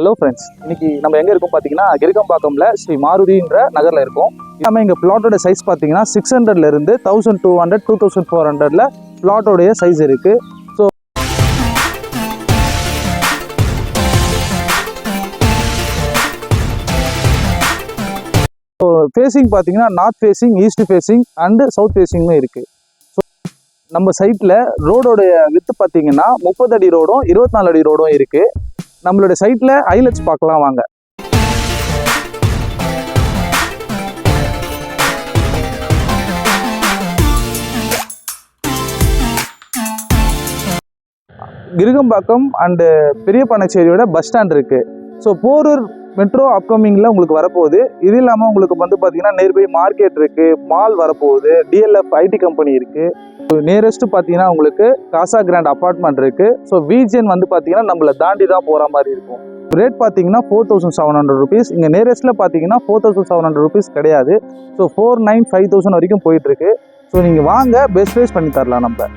Hello friends, இன்னைக்கு நம்ம எங்கே இருக்கோம் பார்த்தீங்கன்னா கிரிகம்பாக்கம்ல ஸ்ரீ மாருதின்ற நகரில் இருக்கோம். நம்ம இங்கே பிளாட்டோட சைஸ் பார்த்தீங்கன்னா 600லேருந்து 1200 2400 பிளாட்டோடைய சைஸ் இருக்குது. ஸோ ஃபேஸிங் பார்த்தீங்கன்னா north facing, east facing and south ஃபேஸிங்கும் இருக்குது. ஸோ நம்ம சைட்டில் ரோடோடைய வித்து பார்த்தீங்கன்னா 30 அடி ரோடும் 24 அடி ரோடும் இருக்குது. நம்மளோட சைட்டில் ஹைலைட்ஸ் பார்க்கலாம் வாங்க. கிரிகம்பாக்கம் அண்டு பெரிய பண்ணச்சேரியோட பஸ் ஸ்டாண்ட் இருக்குது. ஸோ போரூர் மெட்ரோ அப்கமிங்கில் உங்களுக்கு வரப்போகுது. இது இல்லாமல் உங்களுக்கு வந்து பார்த்தீங்கன்னா நியர்பை மார்க்கெட் இருக்குது, மால் வரப்போகுது, டிஎல்எஃப் ஐடி கம்பெனி இருக்குது. நியரஸ்ட்டு பார்த்தீங்கன்னா உங்களுக்கு காசா கிராண்ட் அப்பார்ட்மெண்ட் இருக்குது. ஸோ விஜிஎன் வந்து பார்த்தீங்கன்னா நம்மளை தாண்டி தான் போகிற மாதிரி இருக்கும். ரேட் பார்த்தீங்கன்னா 4700 rupees. இங்கே நியரஸ்ட்டில் பார்த்தீங்கன்னா 4700 rupees கிடையாது. ஸோ 495000 வரைக்கும் போயிட்டுருக்கு. ஸோ நீங்கள் வாங்க, பெஸ்ட் ப்ரைஸ் பண்ணி தரலாம் நம்ம.